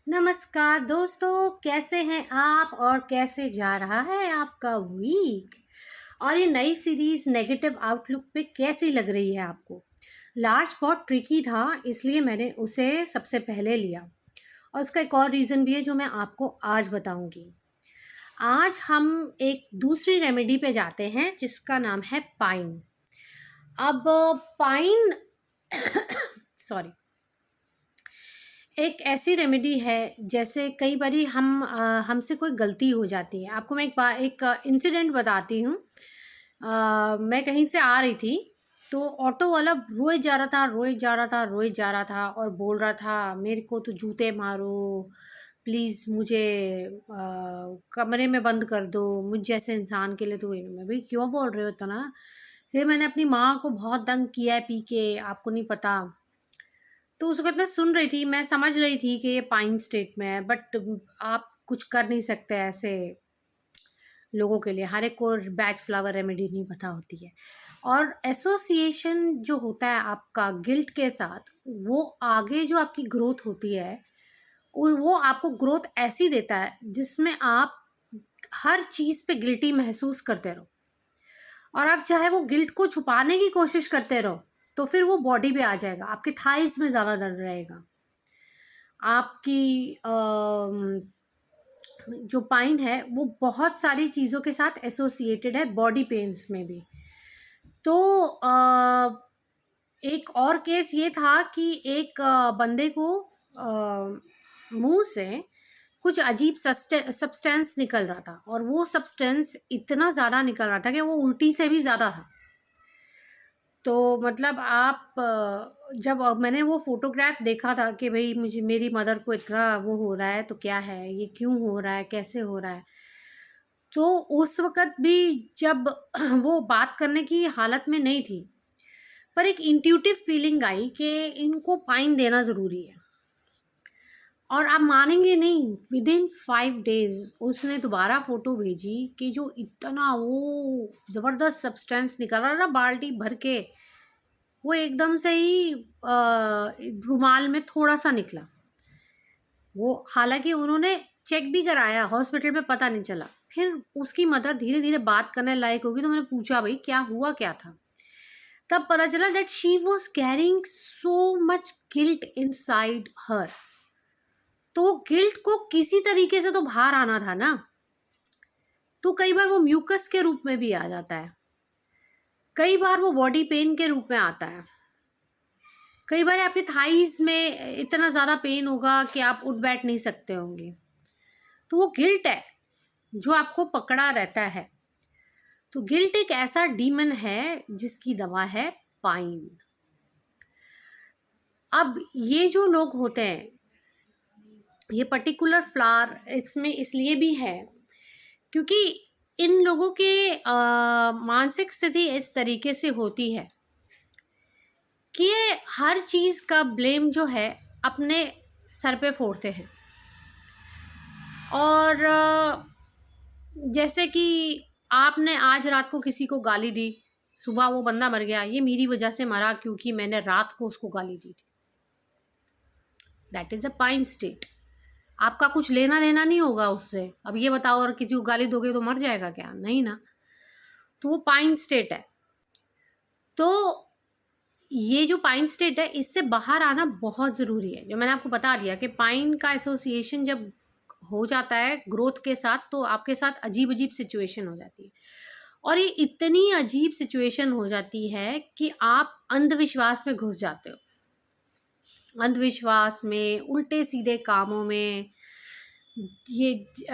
नमस्कार दोस्तों, कैसे हैं आप और कैसे जा रहा है आपका वीक। और ये नई सीरीज नेगेटिव आउटलुक पे कैसी लग रही है आपको। लास्ट बहुत ट्रिकी था, इसलिए मैंने उसे सबसे पहले लिया। और उसका एक और रीज़न भी है जो मैं आपको आज बताऊंगी। आज हम एक दूसरी रेमेडी पे जाते हैं जिसका नाम है पाइन। अब पाइन सॉरी, एक ऐसी रेमेडी है, जैसे कई बारी हमसे कोई गलती हो जाती है। आपको मैं एक इंसिडेंट बताती हूँ। मैं कहीं से आ रही थी, तो ऑटो वाला रोए जा रहा था, रोए जा रहा था, रोए जा रहा था और बोल रहा था, मेरे को तो जूते मारो, प्लीज़ मुझे कमरे में बंद कर दो, मुझ जैसे इंसान के लिए। तो मैं भी क्यों बोल रहे हो इतना। फिर मैंने अपनी माँ को बहुत तंग किया है पी के, आपको नहीं पता। तो उस वक़्त मैं सुन रही थी, मैं समझ रही थी कि ये पाइन स्टेट में है, बट आप कुछ कर नहीं सकते ऐसे लोगों के लिए। हर एक को बैच फ्लावर रेमेडी नहीं पता होती है। और एसोसिएशन जो होता है आपका गिल्ट के साथ, वो आगे जो आपकी ग्रोथ होती है, वो आपको ग्रोथ ऐसी देता है जिसमें आप हर चीज़ पे गिल्टी महसूस करते रहो। और आप चाहे वो गिल्ट को छुपाने की कोशिश करते रहो, तो फिर वो बॉडी पे आ जाएगा, आपके थाइज़ में ज़्यादा दर्द रहेगा। आपकी जो पाइन है वो बहुत सारी चीज़ों के साथ एसोसिएटेड है, बॉडी पेन्स में भी। तो एक और केस ये था कि एक बंदे को मुंह से कुछ अजीब सब्सटेंस निकल रहा था, और वो सब्सटेंस इतना ज़्यादा निकल रहा था कि वो उल्टी से भी ज़्यादा था। तो मतलब जब मैंने वो फ़ोटोग्राफ देखा था कि भई मुझे, मेरी मदर को इतना वो हो रहा है, तो क्या है, ये क्यों हो रहा है, कैसे हो रहा है? तो उस वक़्त भी जब वो बात करने की हालत में नहीं थी, पर एक इंट्यूटिव फीलिंग आई कि इनको पाइन देना ज़रूरी है। और आप मानेंगे नहीं, विदिन 5 डेज़ उसने दोबारा फ़ोटो भेजी कि जो इतना वो ज़बरदस्त सब्सटेंस निकल रहा था बाल्टी भर के, वो एकदम से ही रुमाल में थोड़ा-सा निकला। वो हालाँकि उन्होंने चेक भी कराया, हॉस्पिटल में पता नहीं चला। फिर उसकी मदर धीरे-धीरे बात करने लायक होगी, तो मैंने पूछा, भई क्या हुआ क्या था? तब पता चला that she was carrying so much guilt inside her. तो गिल्ट को किसी तरीके से तो बाहर आना था ना। तो कई बार वो म्यूकस के रूप में भी आ जाता है। कई बार वो बॉडी पेन के रूप में आता है। कई बार आपके थाइज़ में इतना ज़्यादा पेन होगा कि आप उठ बैठ नहीं सकते होंगे। तो वो गिल्ट है जो आपको पकड़ा रहता है। तो गिल्ट एक ऐसा डीमन है जिसकी दवा है पाइन। अब ये जो लोग होते हैं, ये पर्टिकुलर फ्लावर इसमें इसलिए भी है क्योंकि इन लोगों की मानसिक स्थिति इस तरीके से होती है कि ये हर चीज़ का ब्लेम जो है अपने सर पे फोड़ते हैं। और जैसे कि आपने आज रात को किसी को गाली दी, सुबह वो बंदा मर गया, ये मेरी वजह से मरा क्योंकि मैंने रात को उसको गाली दी थी। That is a pine state. आपका कुछ लेना देना नहीं होगा उससे। अब ये बताओ, और किसी को गाली दोगे तो मर जाएगा क्या? नहीं ना। तो वो पाइन स्टेट है। तो ये जो पाइन स्टेट है, इससे बाहर आना बहुत ज़रूरी है। जो मैंने आपको बता दिया कि पाइन का एसोसिएशन जब हो जाता है ग्रोथ के साथ, तो आपके साथ अजीब-अजीब सिचुएशन हो जाती है। और ये इतनी अजीब सिचुएशन हो जाती है कि आप अंधविश्वास में घुस जाते हो। अंधविश्वास में, उल्टे-सीधे कामों में, ये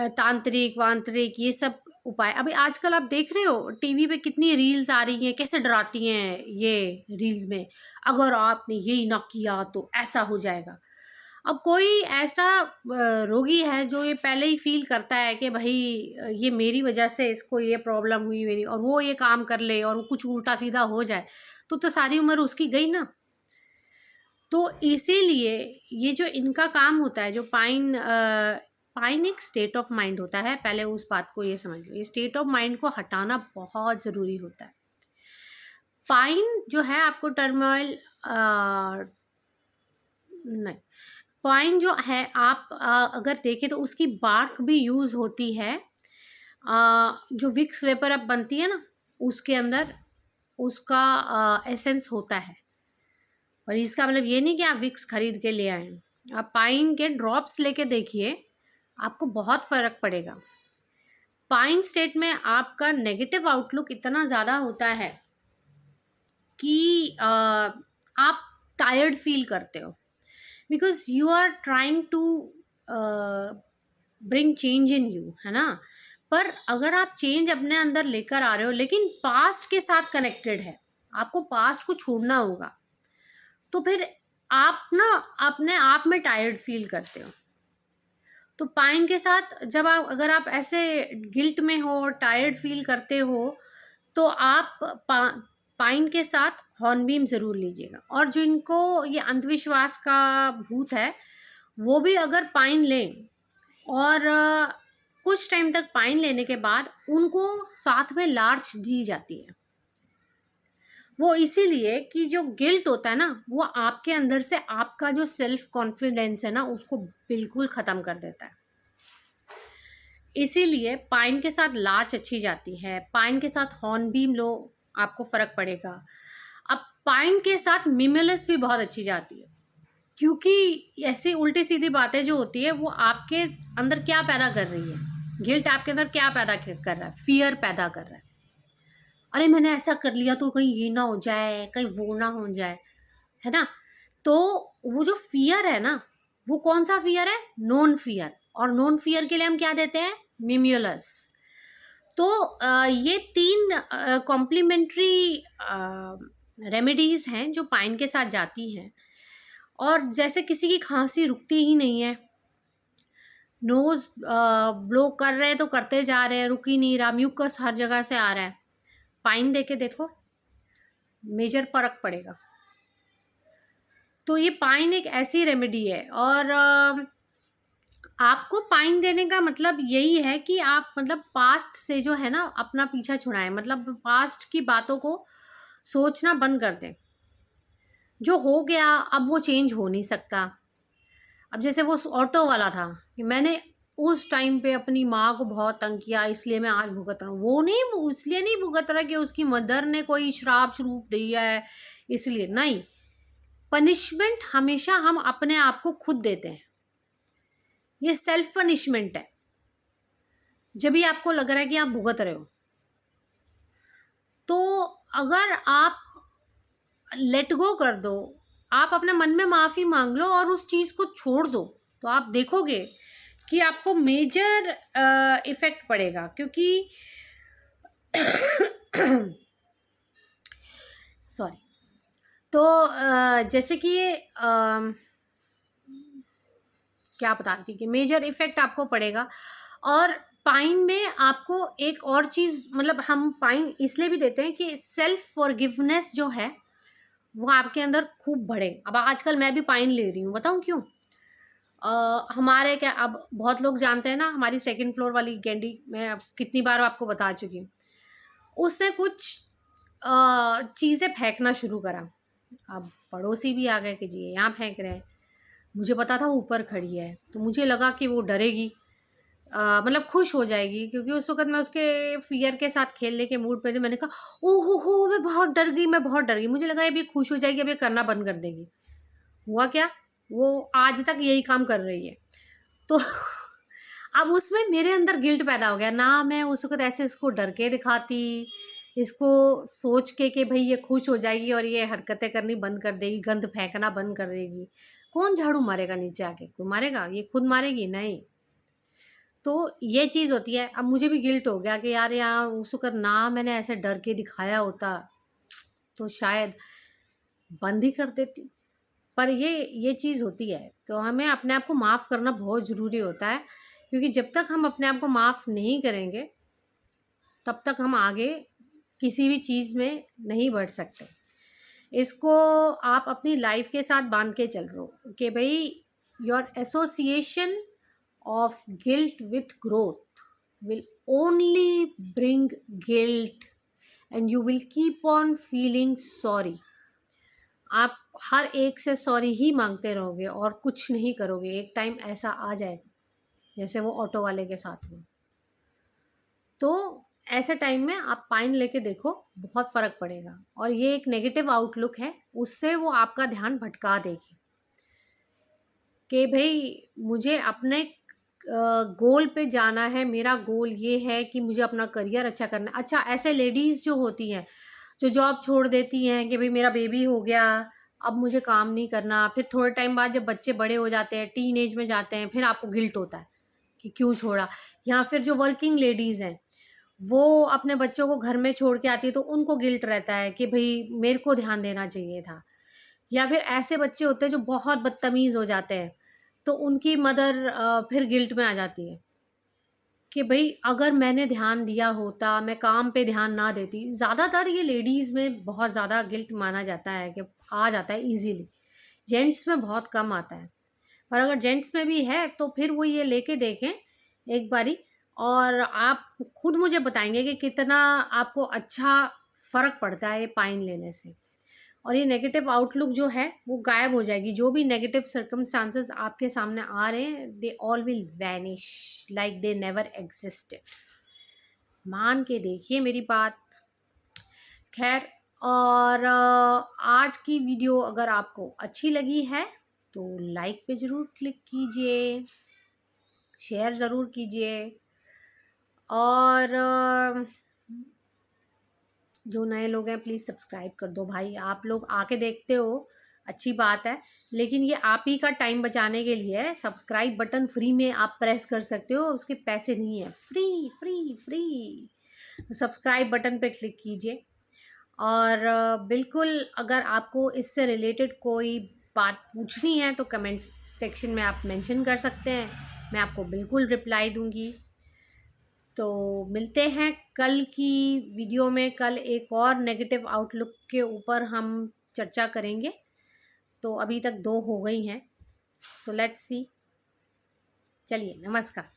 तांत्रिक-वांत्रिक ये सब उपाय। अभी आजकल आप देख रहे हो टीवी पे कितनी रील्स आ रही हैं, कैसे डराती हैं ये रील्स में, अगर आपने यही ना किया तो ऐसा हो जाएगा। अब कोई ऐसा रोगी है जो ये पहले ही फ़ील करता है कि भई ये मेरी वज़ह से इसको ये प्रॉब्लम हुई मेरी, और वो ये काम कर ले और वो कुछ उल्टा-सीधा हो जाए, तो सारी उम्र उसकी गई ना। तो इसीलिए ये जो इनका काम होता है, जो पाइन एक स्टेट ऑफ माइंड होता है, पहले उस बात को ये समझ लो। ये स्टेट ऑफ माइंड को हटाना बहुत ज़रूरी होता है। पाइन जो है आपको टर्मोइल नहीं, पाइन जो है आप अगर देखें तो उसकी बार्क भी यूज़ होती है। जो विक्स वेपर अब बनती है ना, उसके अंदर उसका एसेंस होता है। और इसका मतलब ये नहीं कि आप विक्स खरीद के ले आए। आप पाइन के ड्रॉप्स लेके देखिए, आपको बहुत फ़र्क पड़ेगा। पाइन स्टेट में आपका नेगेटिव आउटलुक इतना ज़्यादा होता है कि आप टायर्ड फील करते हो, because you are trying to bring change in you, है ना। पर अगर आप चेंज अपने अंदर लेकर आ रहे हो लेकिन पास्ट के साथ कनेक्टेड है, आपको पास्ट को छोड़ना होगा, तो फिर आप ना अपने आप में टायर्ड फील करते हो। तो पाइन के साथ जब आप, अगर आप ऐसे गिल्ट में हो, टायर्ड फील करते हो, तो आप पाइन के साथ हॉर्नबीम ज़रूर लीजिएगा। और जिनको ये अंधविश्वास का भूत है, वो भी अगर पाइन लें और कुछ टाइम तक पाइन लेने के बाद उनको साथ में लार्च दी जाती है। वो इसीलिए कि जो गिल्ट होता है ना, वो आपके अंदर से आपका जो सेल्फ कॉन्फिडेंस है ना, उसको बिल्कुल ख़त्म कर देता है। इसीलिए पाइन के साथ लार्च अच्छी जाती है, पाइन के साथ हॉर्नबीम लो, आपको फ़र्क पड़ेगा। अब पाइन के साथ मिमेलिस भी बहुत अच्छी जाती है, क्योंकि ऐसी उल्टी सीधी बातें जो होती है वो आपके अंदर क्या पैदा कर रही है, गिल्ट आपके अंदर क्या पैदा कर रहा है, फियर पैदा कर रहा है। अरे मैंने ऐसा कर लिया तो कहीं ये ना हो जाए, कहीं वो ना हो जाए, है ना। तो वो जो फियर है ना, वो कौन सा फियर है, नॉन फियर। और नॉन फियर के लिए हम क्या देते हैं, मिम्यूलस। तो ये 3 कॉम्प्लीमेंट्री रेमेडीज़ हैं जो पाइन के साथ जाती हैं। और जैसे किसी की खांसी रुकती ही नहीं है, नोज़ ब्लो कर रहे हैं तो करते जा रहे हैं, रुक ही नहीं रहा, म्यूकस हर जगह से आ रहा है, पाइन दे के देखो, मेजर फ़र्क पड़ेगा। तो ये पाइन एक ऐसी रेमेडी है। और आपको पाइन देने का मतलब यही है कि आप मतलब पास्ट से जो है ना अपना पीछा छुड़ाएं, मतलब पास्ट की बातों को सोचना बंद कर दें। जो हो गया अब वो चेंज हो नहीं सकता। अब जैसे वो ऑटो वाला था कि मैंने उस टाइम पे अपनी माँ को बहुत तंग किया, इसलिए मैं आज भुगत रहा हूँ। वो नहीं, वो इसलिए नहीं भुगत रहा कि उसकी मदर ने कोई श्राप श्रूप दिया है, इसलिए नहीं। पनिशमेंट हमेशा हम अपने आप को खुद देते हैं, ये सेल्फ पनिशमेंट है। जब भी आपको लग रहा है कि आप भुगत रहे हो, तो अगर आप लेट गो कर दो, आप अपने मन में माफ़ी मांग लो और उस चीज़ को छोड़ दो, तो आप देखोगे कि आपको मेजर इफ़ेक्ट पड़ेगा। क्योंकि सॉरी। तो जैसे कि ये क्या बता रही थी कि मेजर इफ़ेक्ट आपको पड़ेगा। और पाइन में आपको एक और चीज़, मतलब हम पाइन इसलिए भी देते हैं कि सेल्फ फॉरगिवनेस जो है वो आपके अंदर खूब बढ़े। अब आजकल मैं भी पाइन ले रही हूँ, बताऊँ क्यों। हमारे क्या, अब बहुत लोग जानते हैं ना, हमारी 2nd फ्लोर वाली कैंडी, मैं अब कितनी बार आपको बता चुकी हूँ, उसने कुछ चीज़ें फेंकना शुरू करा। अब पड़ोसी भी आ गए कि जी ये यहाँ फेंक रहे हैं। मुझे पता था वो ऊपर खड़ी है, तो मुझे लगा कि वो डरेगी, मतलब खुश हो जाएगी, क्योंकि उस वक़्त मैं उसके फ़ियर के साथ खेलने के मूड पे थी। मैंने कहा, ओह हो! मैं बहुत डर गई, मैं बहुत डर गई। मुझे लगा अब ये खुश हो जाएगी, अब ये करना बंद कर देगी। हुआ क्या? वो आज तक यही काम कर रही है। तो अब उसमें मेरे अंदर गिल्ट पैदा हो गया ना, मैं उस वक़्त ऐसे इसको डर के दिखाती, इसको सोच के कि भई ये खुश हो जाएगी और ये हरकतें करनी बंद कर देगी, गंद फेंकना बंद कर देगी। कौन झाड़ू मारेगा नीचे आके? कोई मारेगा? ये खुद मारेगी? नहीं। तो ये चीज़ होती है। अब मुझे भी गिल्ट हो गया कि यार यहाँ उस वक़्त ना मैंने ऐसे डर के दिखाया होता, तो शायद बंद ही कर देती। पर ये चीज़ होती है, तो हमें अपने आप को माफ़ करना बहुत ज़रूरी होता है, क्योंकि जब तक हम अपने आप को माफ़ नहीं करेंगे, तब तक हम आगे किसी भी चीज़ में नहीं बढ़ सकते। इसको आप अपनी लाइफ़ के साथ बाँध के चल रहे हो कि भई your association of guilt with growth will only bring guilt and you will keep on feeling sorry. आप हर एक से सॉरी ही माँगते रहोगे और कुछ नहीं करोगे, एक टाइम ऐसा आ जाएगा, जैसे वो ऑटो वाले के साथ हुआ। तो ऐसे टाइम में आप पाइन लेके देखो, बहुत फ़र्क पड़ेगा। और ये एक नेगेटिव आउटलुक है, उससे वो आपका ध्यान भटका देगी कि भई मुझे अपने गोल पे जाना है, मेरा गोल ये है कि मुझे अपना करियर अच्छा करना है। अच्छा, ऐसे लेडीज़ जो होती हैं, जो जॉब छोड़ देती हैं कि भई मेरा बेबी हो गया, अब मुझे काम नहीं करना, फिर थोड़े टाइम बाद जब बच्चे बड़े हो जाते हैं, टीनेज में जाते हैं, फिर आपको गिल्ट होता है कि क्यों छोड़ा। या फिर जो वर्किंग लेडीज़ हैं, वो अपने बच्चों को घर में छोड़ के आती है, तो उनको गिल्ट रहता है कि भई मेरे को ध्यान देना चाहिए था। या फिर ऐसे बच्चे होते हैं जो बहुत बदतमीज़ हो जाते हैं, तो उनकी मदर फिर गिल्ट में आ जाती है कि भई अगर मैंने ध्यान दिया होता, मैं काम पे ध्यान ना देती। ज़्यादातर ये लेडीज़ में बहुत ज़्यादा गिल्ट माना जाता है कि आ जाता है ईज़िली, जेंट्स में बहुत कम आता है। और अगर जेंट्स में भी है तो फिर वो ये लेके देखें एक बारी, और आप खुद मुझे बताएँगे कि कितना आपको अच्छा फ़र्क पड़ता है ये पाइन लेने से। और ये नेगेटिव आउटलुक जो है वो गायब हो जाएगी। जो भी नेगेटिव सर्कमस्टांसेस आपके सामने आ रहे हैं, they all will vanish like they never existed. मान के देखिए मेरी बात। खैर, और आज की वीडियो अगर आपको अच्छी लगी है तो लाइक पे ज़रूर क्लिक कीजिए, शेयर ज़रूर कीजिए, और जो नए लोग हैं प्लीज़ सब्सक्राइब कर दो भाई। आप लोग आके देखते हो, अच्छी बात है, लेकिन ये आप ही का टाइम बचाने के लिए है। सब्सक्राइब बटन फ्री में आप प्रेस कर सकते हो, उसके पैसे नहीं है, फ्री फ्री फ्री। तो सब्सक्राइब बटन पे क्लिक कीजिए। और बिल्कुल अगर आपको इससे रिलेटेड कोई बात पूछनी है तो कमेंट्स सेक्शन में आप मेंशन कर सकते हैं, मैं आपको बिल्कुल रिप्लाई दूंगी। तो मिलते हैं कल की वीडियो में। कल एक और नेगेटिव आउटलुक के ऊपर हम चर्चा करेंगे। तो अभी तक 2 हो गई हैं, सो लेट्स सी। चलिए, नमस्कार।